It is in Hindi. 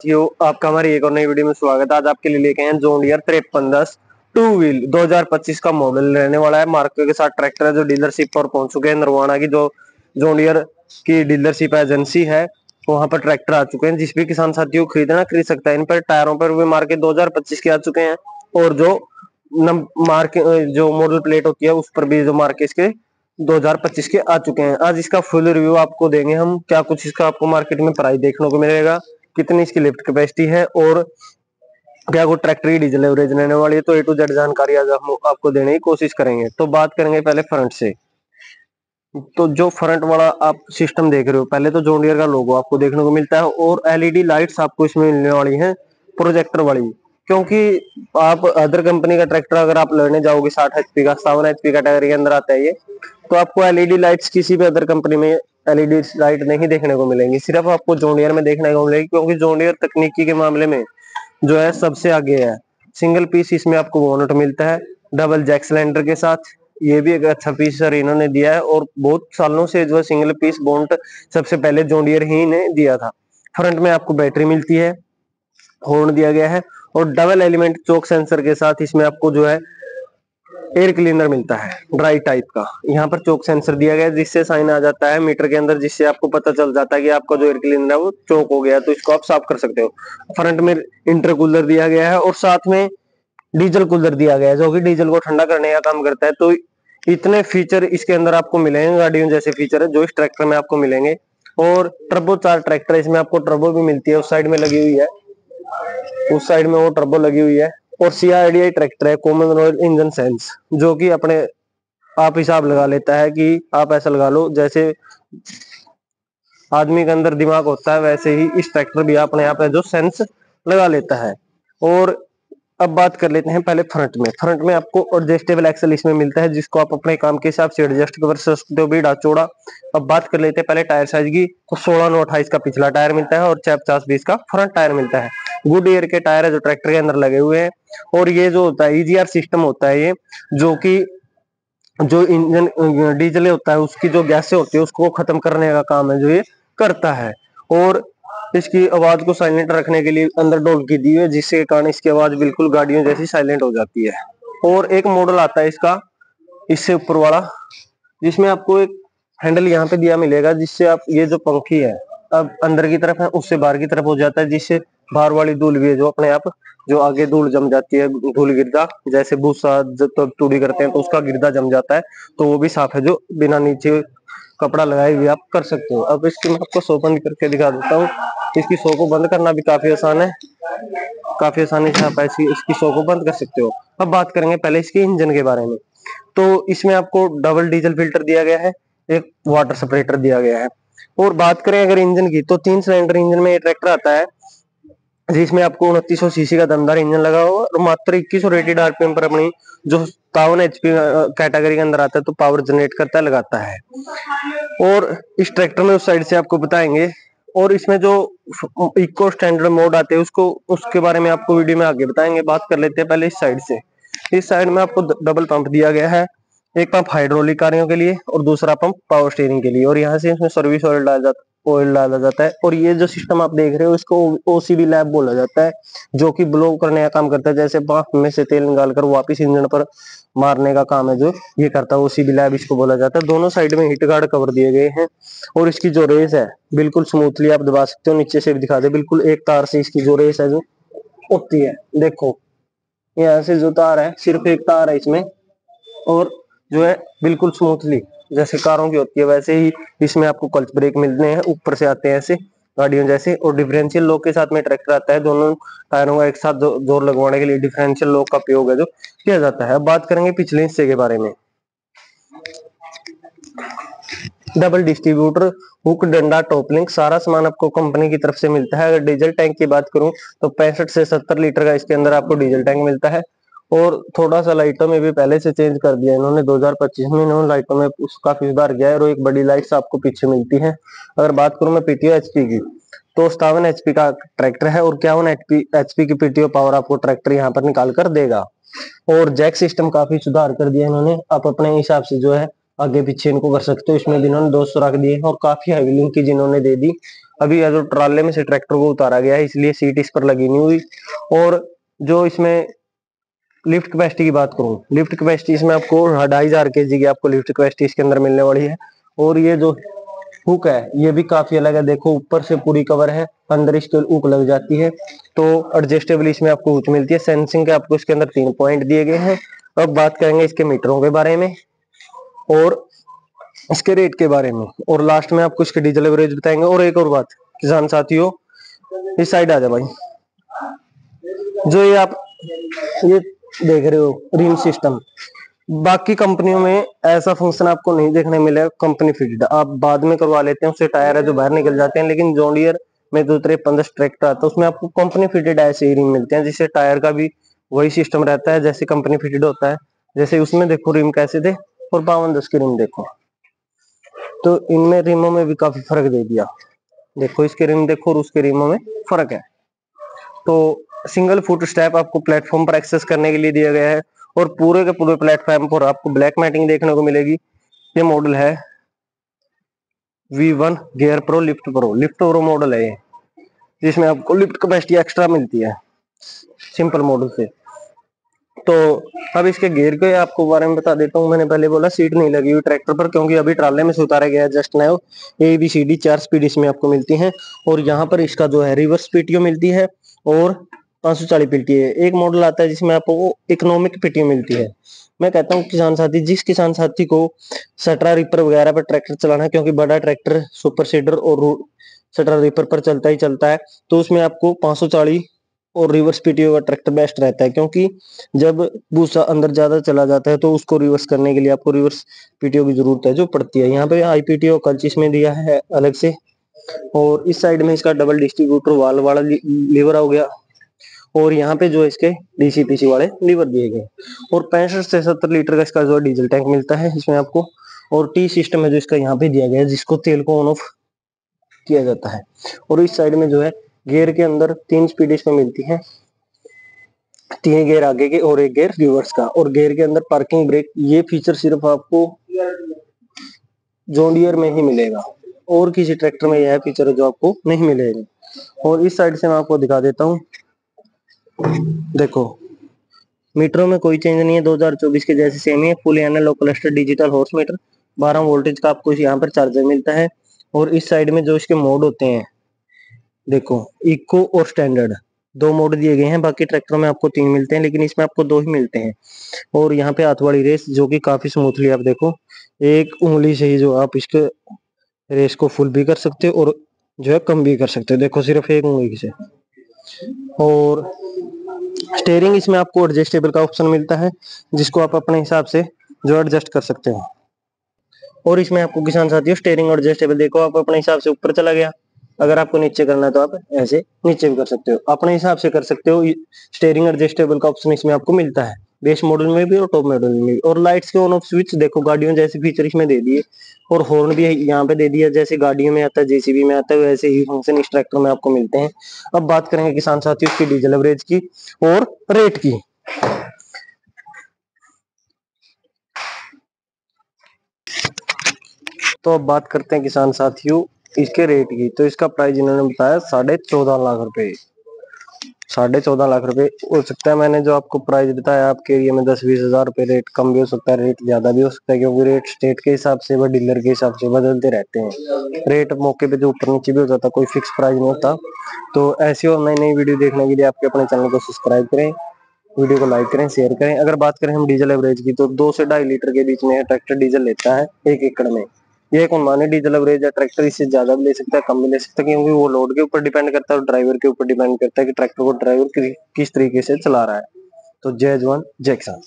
साथियों, आपका हमारी एक और नई वीडियो में स्वागत है। आज आपके लिए लेके हैं जॉन डियर 5310 टू व्हील 2025 का मॉडल रहने वाला है। मार्को के साथ ट्रैक्टर है जो डीलरशिप पर पहुंच चुके हैं। नरवाना की जो जॉन डियर की डीलरशिप एजेंसी है वहां पर ट्रैक्टर आ चुके हैं। जिस भी किसान साथियों खरीदना खरीद सकता है। इन पर टायरों पर भी मार्के 2025 के आ चुके हैं और जो मार्के जो मॉडल प्लेट होती है उस पर भी जो मार्के इसके 2025 के आ चुके हैं। आज इसका फुल रिव्यू आपको देंगे हम। क्या कुछ इसका आपको मार्केट में प्राइस देखने को मिलेगा, कितनी इसकी लिफ्ट कैपेसिटी है और क्या वो ट्रैक्टर की डीजल एवरेज रहने वाली है, तो ए टू जेड जानकारी आज हम आपको देने की कोशिश करेंगे। तो बात करेंगे पहले फ्रंट से। तो जो फ्रंट वाला आप सिस्टम देख रहे हो, पहले तो जॉन डियर का लोगो आपको देखने को मिलता है और एलईडी लाइट्स आपको इसमें मिलने वाली हैं प्रोजेक्टर वाली। क्योंकि आप अदर कंपनी का ट्रैक्टर अगर आप लेने जाओगे 60 एचपी का 57 एचपी कैटेगरी के अंदर आता है ये, तो आपको एलईडी लाइट्स किसी भी अदर कंपनी में एलईडी लाइट नहीं देखने को मिलेंगी, सिर्फ आपको जॉन डियर में देखने को मिलेगी। क्योंकि जॉन डियर तकनीकी के मामले में जो है सबसे आगे है। सिंगल पीस इसमें आपको बोनट मिलता है डबल जैक सिलेंडर के साथ। ये भी एक अच्छा पीस सर इन्होंने दिया है और बहुत सालों से जो सिंगल पीस बोनट सबसे पहले जॉन डियर ही ने दिया था। फ्रंट में आपको बैटरी मिलती है, हॉर्न दिया गया है और डबल एलिमेंट चोक सेंसर के साथ इसमें आपको जो है एयर क्लीनर मिलता है ड्राई टाइप का। यहाँ पर चोक सेंसर दिया गया है जिससे साइन आ जाता है मीटर के अंदर, जिससे आपको पता चल जाता है कि आपका जो एयर क्लीनर है वो चोक हो गया, तो इसको आप साफ कर सकते हो। फ्रंट में इंटरकूलर दिया गया है और साथ में डीजल कूलर दिया गया है जो कि डीजल को ठंडा करने का काम करता है। तो इतने फीचर इसके अंदर आपको मिलेंगे, गाड़ियों जैसे फीचर है जो इस ट्रैक्टर में आपको मिलेंगे। और टर्बो 4 ट्रैक्टर है, इसमें आपको टर्बो भी मिलती है, उस साइड में लगी हुई है, उस साइड में वो टर्बो लगी हुई है। और सीआरडीआई ट्रैक्टर है, कॉमन रॉयल इंजन सेंस, जो कि अपने आप हिसाब लगा लेता है कि आप ऐसा लगा लो जैसे आदमी के अंदर दिमाग होता है वैसे ही इस ट्रैक्टर भी अपने आप है जो सेंस लगा लेता है। और अब बात कर लेते हैं पहले फ्रंट में। फ्रंट में आपको एडजस्टेबल एक्सल इसमें मिलता है जिसको आप अपने काम के हिसाब से एडजस्ट कर सकते हो, बीड़ा चौड़ा। अब बात कर लेते हैं पहले टायर साइज की। तो 16/9/28 का पिछला टायर मिलता है और 650/20 का फ्रंट टायर मिलता है। गुड ईयर के टायर है जो ट्रैक्टर के अंदर लगे हुए हैं। और ये जो होता है ईजीआर सिस्टम होता है ये, जो कि जो इंजन डीजल होता है उसकी जो गैसें होती है उसको खत्म करने का काम है जो ये करता है। और इसकी आवाज को साइलेंट रखने के लिए अंदर ढोलकी दी है जिसके कारण इसकी आवाज बिल्कुल गाड़ियों जैसी साइलेंट हो जाती है। और एक मॉडल आता है इसका इससे ऊपर वाला, जिसमें आपको एक हैंडल यहाँ पे दिया मिलेगा जिससे आप ये जो पंखी है अब अंदर की तरफ है उससे बाहर की तरफ हो जाता है, जिससे बाहर वाली धूल भी है जो अपने आप जो आगे धूल जम जाती है, धूल गिरदा जैसे भूसा जब तूड़ी करते हैं तो उसका गिरदा जम जाता है, तो वो भी साफ है जो बिना नीचे कपड़ा लगाए हुए आप कर सकते हो। अब इसकी मैं आपको शो बंद करके दिखा देता हूँ। इसकी शो को बंद करना भी काफी आसान है, काफी आसानी से आप ऐसी इसकी शो को बंद कर सकते हो। अब बात करेंगे पहले इसके इंजन के बारे में। तो इसमें आपको डबल डीजल फिल्टर दिया गया है, एक वाटर सेपरेटर दिया गया है। और बात करें अगर इंजन की, तो 3 सिलेंडर इंजन में ये ट्रैक्टर आता है जिसमें आपको 2900 सीसी का दमदार इंजन लगा हुआ और मात्र 2100 रेटेड आरपीएम पर अपनी जो 57 एचपी कैटेगरी के अंदर आता है तो पावर जनरेट करता है लगाता है। और इस ट्रैक्टर में उस साइड से आपको बताएंगे। और इसमें जो इको स्टैंडर्ड मोड आते हैं उसको उसके बारे में आपको वीडियो में आगे बताएंगे। बात कर लेते हैं पहले इस साइड से। इस साइड में आपको डबल पंप दिया गया है, एक पंप हाइड्रोलिक कार्यों के लिए और दूसरा पंप पावर स्टीयरिंग के लिए। और यहाँ से इसमें सर्विस ऑयल डाला जाता है। और ये जो सिस्टम आप देख रहे हो इसको ओसीबी लैब बोला जाता है, जो कि ब्लो करने का काम करता है, जैसे पंप में से तेल निकालकर वापिस इंजन पर मारने का काम है जो ये करता है, ओसीबी लैब इसको बोला जाता है। दोनों साइड में हिट गार्ड कवर दिए गए हैं और इसकी जो रेस है बिल्कुल स्मूथली आप दबा सकते हो, नीचे से भी दिखा दे, बिल्कुल एक तार से इसकी जो रेस है जो होती है। देखो यहाँ से जो तार है सिर्फ एक तार है इसमें, और जो है बिल्कुल स्मूथली जैसे कारों की होती है वैसे ही इसमें आपको क्लच ब्रेक मिलते हैं, ऊपर से आते हैं ऐसे गाड़ियों जैसे। और डिफरेंशियल लॉक के साथ में ट्रैक्टर आता है, दोनों टायरों का एक साथ जोर लगवाने के लिए डिफरेंशियल लॉक का प्रयोग है जो किया जाता है। अब बात करेंगे पिछले हिस्से के बारे में। डबल डिस्ट्रीब्यूटर, हुक, डंडा, टॉप लिंक, सारा सामान आपको कंपनी की तरफ से मिलता है। अगर डीजल टैंक की बात करूं तो 65 से 70 लीटर का इसके अंदर आपको डीजल टैंक मिलता है। और थोड़ा सा लाइटों में भी पहले से चेंज कर दिया इन्होंने, 2025 में इन्होंने लाइटों में काफी सुधार किया है और एक बड़ी लाइट्स आपको पीछे मिलती है। अगर बात करूं मैं पीटीओ एचपी की, तो 57 एचपी का ट्रैक्टर है और 51 एचपी की पीटीओ पावर आपको ट्रैक्टर यहाँ पर निकाल कर देगा। और जैक सिस्टम काफी सुधार कर दिया इन्होंने, आप अपने हिसाब से जो है आगे पीछे इनको कर सकते हो। इसमें भी इन्होंने 200 रख दिए और काफी हैवी लिंक की जिन्होंने दे दी। अभी ये जो ट्राले में से ट्रैक्टर को उतारा गया है, इसलिए सीट इस पर लगी नहीं हुई। और जो इसमें लिफ्ट कैपेसिटी की बात करूं, लिफ्ट कैपेसिटी इसमें आपको 2500 kg की आपको लिफ्ट कैपेसिटी इसके अंदर मिलने वाली है। और ये जो हुक है ये भी काफी अलग है, देखो ऊपर से पूरी कवर है, अंदर इसके हुक लग जाती है, तो एडजस्टेबल इसमें आपको हुक मिलती है। सेंसिंग के आपको इसके अंदर 3 पॉइंट दिए गए हैं। अब बात करेंगे इसके मीटरों के बारे में और इसके रेट के बारे में, और लास्ट में आपको इसके डीजल एवरेज बताएंगे। और एक और बात किसान साथियों, इस साइड आ जाए भाई, जो ये आप ये देख रहे हो रिम सिस्टम, बाकी कंपनियों में ऐसा फंक्शन आपको नहीं देखने मिलेगा। कंपनी फिटेड आप बाद में करवा लेते हैं, उससे टायर है जो बाहर निकल जाते हैं, लेकिन जॉन डियर में जो 53 ट्रैक्टर आता है उसमें आपको कंपनी फिटेड ऐसे ही रिम मिलते हैं, जिससे टायर का भी वही सिस्टम रहता है जैसे कंपनी फिटेड होता है। जैसे उसमें देखो रिम कैसे थे और 52-10 की रिम देखो, तो इनमें रिमों में भी काफी फर्क दे दिया। देखो इसके रिम देखो और उसके रिमों में फर्क है। तो सिंगल फुट स्टेप आपको प्लेटफॉर्म पर एक्सेस करने के लिए दिया गया है, और पूरे के पूरे प्लेटफॉर्म पर आपको ब्लैक मैटिंग देखने को मिलेगी। ये मॉडल है V1 gear pro lift pro model है ये, जिसमें आपको लिफ्ट कैपेसिटी एक्स्ट्रा मिलती है सिंपल मॉडल से। तो अब इसके गियर के आपको बारे में बता देता हूँ। मैंने पहले बोला सीट नहीं लगी हुई ट्रैक्टर पर, क्योंकि अभी ट्राले में से उतारा गया है जस्ट नाउ। ABCD 4 स्पीड इसमें आपको मिलती है, और यहाँ पर इसका जो है रिवर्स पीटीओ मिलती है और 540 पीटीओ। एक मॉडल आता है जिसमें आपको इकोनॉमिक पीटीओ मिलती है। मैं कहता हूँ किसान साथी, जिस किसान साथी को सटरा रिपर वगैरह पर ट्रैक्टर चलाना है, क्योंकि बड़ा ट्रैक्टर सुपर सीडर और सटरा रिपर पर चलता ही चलता है, तो उसमें आपको 540 और रिवर्स पीटीओ का ट्रैक्टर बेस्ट रहता है। क्योंकि जब भूसा अंदर ज्यादा चला जाता है तो उसको रिवर्स करने के लिए आपको रिवर्स पीटीओ की जरूरत है जो पड़ती है। यहाँ पे IPTO कल्च इसमें दिया है अलग से, और इस साइड में इसका डबल डिस्ट्रीब्यूटर वाल वाला लीवर हो गया, और यहाँ पे जो इसके DCPC वाले लीवर दिए गए, और 65 से 70 लीटर का इसका जो डीजल टैंक मिलता है इसमें आपको। और T सिस्टम है जो इसका यहाँ पे दिया गया है, जिसको तेल को ऑन ऑफ किया जाता है। और इस साइड में जो है गियर के अंदर 3 स्पीड इसमें मिलती है, 3 गियर आगे के और 1 गियर रिवर्स का। और गियर के अंदर पार्किंग ब्रेक, ये फीचर सिर्फ आपको जॉन डियर में ही मिलेगा, और किसी ट्रैक्टर में यह फीचर है जो आपको नहीं मिलेगा। और इस साइड से मैं आपको दिखा देता हूँ, देखो मीटरों में कोई चेंज नहीं है, 2024 के जैसे सेम ही है। Full analogue cluster digital hours meter, 12 voltage का आपको यहाँ पर चार्जर मिलता है। और इस साइड में जो इसके मोड होते हैं, देखो इको और स्टैंडर्ड 2 मोड दिए गए हैं। बाकी ट्रैक्टरों में आपको 3 मिलते हैं, लेकिन इसमें आपको 2 ही मिलते हैं। और यहाँ पे हाथ वाली रेस जो कि काफी स्मूथली आप देखो, एक उंगली से ही जो आप इसके रेस को फुल भी कर सकते हो और जो है कम भी कर सकते हो, देखो सिर्फ एक उंगली से। और स्टेयरिंग इसमें आपको एडजस्टेबल का ऑप्शन मिलता है, जिसको आप अपने हिसाब से जो एडजस्ट कर सकते हो। और इसमें आपको किसान साथियों स्टेयरिंग एडजस्टेबल, देखो आप अपने हिसाब से ऊपर चला गया, अगर आपको नीचे करना है तो आप ऐसे नीचे भी कर सकते हो, अपने हिसाब से कर सकते हो। स्टेयरिंग एडजस्टेबल का ऑप्शन इसमें आपको मिलता है, बेस मॉडल में भी और टॉप मॉडल में भी। और लाइट्स के ऑन ऑफ स्विच देखो गाड़ियों जैसे फीचर इसमें दे दिए, और हॉर्न भी यहाँ पे दे दिया, जैसे गाड़ियों में आता है JCB में आता है, वैसे ही फंक्शन इस ट्रैक्टर में आपको मिलते हैं। अब बात करेंगे किसान साथियों इसकी डीजल एवरेज की और रेट की। तो अब बात करते हैं किसान साथियों इसके रेट की। तो इसका प्राइस इन्होंने बताया 14.5 लाख रुपए, 14.5 लाख रुपए हो सकता है। मैंने जो आपको प्राइस बताया आपके एरिया में 10-20 हजार रुपए रेट कम भी हो सकता है, रेट ज्यादा भी हो सकता है, क्योंकि रेट स्टेट के हिसाब से व डीलर के हिसाब से बदलते रहते हैं। रेट मौके पे जो ऊपर नीचे भी हो जाता, कोई फिक्स प्राइस नहीं होता। तो ऐसी और नई नई वीडियो देखने के लिए आपके अपने चैनल को सब्सक्राइब करें, वीडियो को लाइक करें, शेयर करें। अगर बात करें हम डीजल एवरेज की, तो 2 से 2.5 लीटर के बीच में ट्रैक्टर डीजल लेता है 1 एकड़ में। ये एक अनुमानित डीजल एवरेज है, ट्रैक्टर इससे ज्यादा भी ले सकता है, कम भी ले सकता है, क्योंकि वो लोड के ऊपर डिपेंड करता है और ड्राइवर के ऊपर डिपेंड करता है कि ट्रैक्टर को ड्राइवर किस तरीके से चला रहा है। तो जय जवान जय किसान।